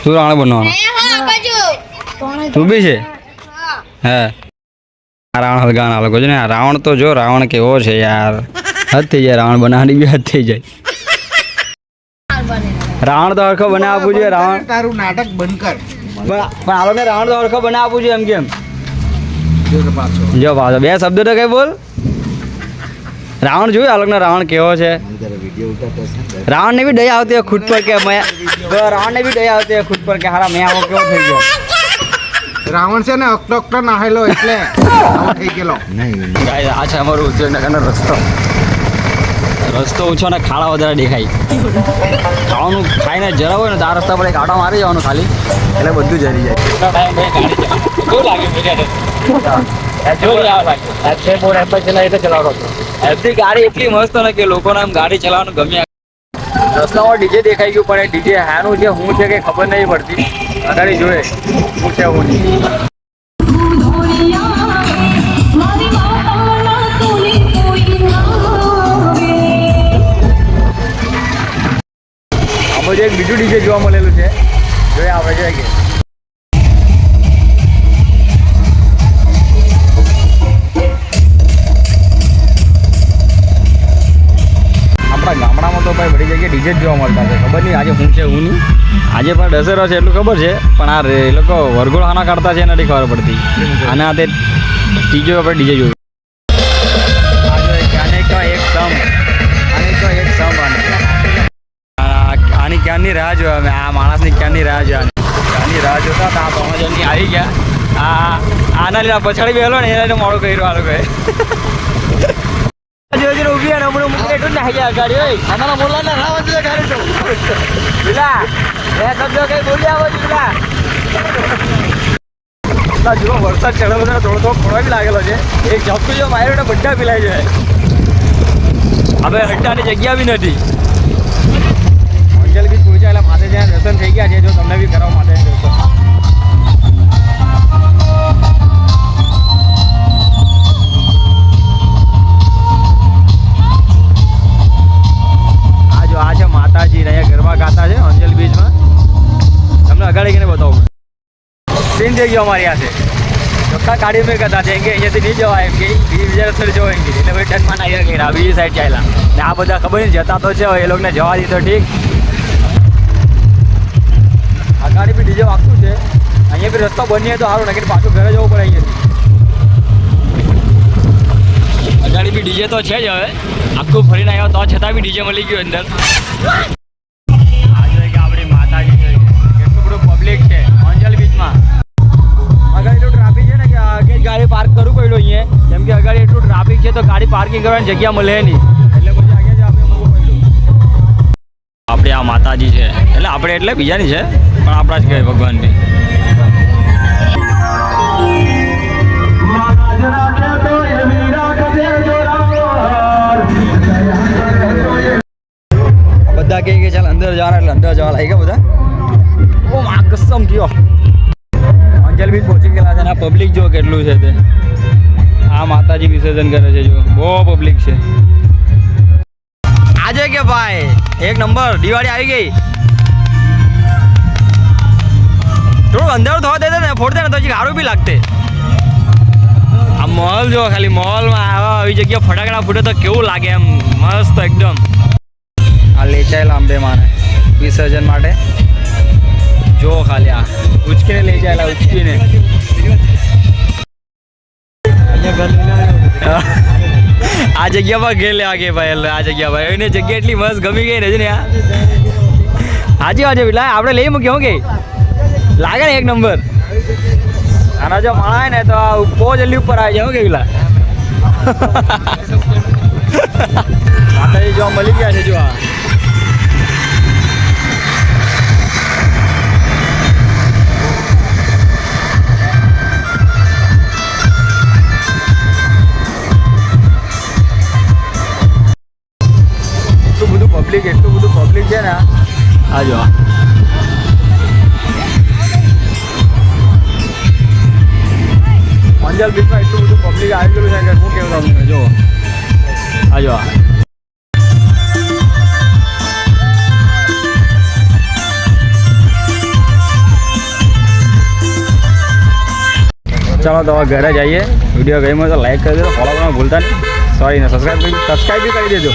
તું રાવણ બનવાનો તું બી છે હે રાવણ હલગાવાના લોકો છે ને રાવણ તો જો રાવણ કેવો છે યાર હદ થઈ જાય રાવણ બનાવવાની બી હદ થઈ જાય રાવણ તો હરખો બના આપવું જોઈએ રાવણ તારું નાટક બંધ કર પણ આ લોકોને રાવણ તો હરખો બના આપવું જોઈએ એમ કેમ જો પાછો બે શબ્દો તો કઈ બોલ રાવણ જોયું આ લોકોને રાવણ કેવો છે રાવણ ને બી દયા આવતી હોય ખુદ પર કે રાવણ ને બી દયા આવતી હોય ખુદ પર કે હારા મેં આવો કેવો થઈ ગયો રાવણ છે ને અકટો નાહેલો એટલે આવો થઈ ગયેલો આ છે અમારું ઉદ્યોગનગરનો રસ્તો ઊંચો ને ખાડા વધારે દેખાય ખાવાનું ખાઈને જરા હોય ને તો આ રસ્તા પર એક આટો મારી જવાનું ખાલી એટલે બધું જરી જાય ગાડી એટલી મસ્ત ને કે લોકોને આમ ગાડી ચલાવવાનું ગમ્યા રસ્તામાં ડીજે દેખાઈ ગયું પણ એ ડીજે હાનું છે હું છે કે ખબર નહીં પડતી અગાડી જોઈએ હું છે હું નહીં આમાં એક બીજું ડીજે જોવા મળેલું છે જોઈએ આપણે જોઈએ કે આપણા ગામડામાં તો ભાઈ બધી જગ્યાએ ડીજે જ જોવા મળતા છે ખબર નહીં આજે હું છે હું નહીં આજે પણ દશેરો છે એટલું ખબર છે પણ આ એ લોકો વરઘોડાના કાઢતા છે નથી ખબર પડતી અને આ તે ડીજે આપણે ડીજે જોયું આની ક્યારની રાહ જોયા અમે આ માણસની ક્યારની રાહ જોયા ક્યારની રાહ જોતા હતા 3 જણની આવી ગયા આના લીધા પછાડી બેલો ને એને મોડું કર્યું આ લોકોએ ઉભી અને હમણાં મૂકીને એટલું જ નાખી ગયા ગાડી હોય અમારા બોલા ને રાહ વધુ ગાડી તો પેલા બે શબ્દો કઈ બોલી આવો પેલા જો વરસાદ ચડે બધા થોડો પડવા બી લાગેલો છે એક ઝપકું જો માર્યો ને બધા પીલાઈ જાય હવે હટ્ટાની જગ્યા બી નથી અંજલ બીચ પહોંચ્યા એટલે માથે જ્યાં દર્શન થઈ ગયા છે જો તમને બી કરાવો માથે દર્શન આ છે માતાજી અહીંયા ગરબા ગાતા છે અંજલ બીચમાં તમને અગાડી ગઈને બતાવું સીન થઈ ગયો અમારી પાસે ચોખ્ખા ગાડી મેં કરતા છે કે અહીંયાથી નહીં જવાય એમ કે બીજા રસ્તે જવા એમ કે એટલે ભાઈ ટનમાં નાખ્યા ગયા બીજી સાઈડ ચાલ્યા ને આ બધા ખબર નહીં જતા તો છે એ લોકોને જવા દીધો ઠીક આ ગાડી બી ડીજે વાગતું છે અહીંયા બી રસ્તો બનીએ તો સારું નક્કી પાછું ઘરે જવું પડે અહીંયાથી ગાડી બી ડીજે તો છે જ હવે આખું ફરીને આવ્યો તો છતાં બી ડીજે મળી ગયું અંદર આ જોઈએ કે આપણી માતાજી છે કેટલું બધું પબ્લિક છે અંજલ બીચમાં અગાડી એટલું ટ્રાફિક છે ને કે આગળ ગાડી પાર્ક કરવું પડ્યું અહીંયા કેમ કે અગાડી એટલું ટ્રાફિક છે તો ગાડી પાર્કિંગ કરવાની જગ્યા મળે નહીં એટલે પછી આગળ જ આપણે મૂકવું પડ્યું આપણે આ માતાજી છે એટલે આપણે એટલે બીજાની છે પણ આપણા જ કહેવાય ભગવાનની બધા કહે કે ચાલ અંદર જવાના એટલે અંદર જવા લાગી ગયા બધા ઓ મા કસમ કયો અંજલ બીચ પહોંચી ગયેલા છે અને આ પબ્લિક જો કેટલું છે તે આ માતાજી વિસર્જન કરે છે જો બહુ પબ્લિક છે આજે કે ભાઈ એક નંબર દિવાળી આવી ગઈ થોડું અંદર થવા દે ને ફોડ દે ને તો હજી સારું બી લાગતે આ મોલ જો ખાલી મોલમાં આવી જગ્યા ફટાકડા ફૂટે તો કેવું લાગે એમ મસ્ત એકદમ આ લેચાયેલા અંબે માને વિસર્જન માટે જો ખાલી આ ઉચકીને લઈ જાયેલા ઉચકીને આ જગ્યા પર ઘેર લેવા કે ભાઈ આ જગ્યા પર એને જગ્યા એટલી મસ્ત ગમી ગઈ ને આ હાજી હાજી પેલા આપણે લઈ મૂકી હું કે લાગે ને એક નંબર આના જો માણા ને તો બહુ જલ્દી ઉપર આવી જાય કે પેલા માતાજી જો મળી ગયા છે જો આ એટલું બધું પબ્લિક છે ને આ જો અંજલ બીચમાં એટલું બધું પબ્લિક આવી ગયેલું છે કે શું કેવું તમને જો આ જો ચાલો તો હવે ઘરે જઈએ. વિડીયો ગમ્યો તો લાઈક કરી દેજો, ફોલો કરવાનું ભૂલતા નહીં. સોરી ને સબસ્ક્રાઈબ બી કરી દેજો.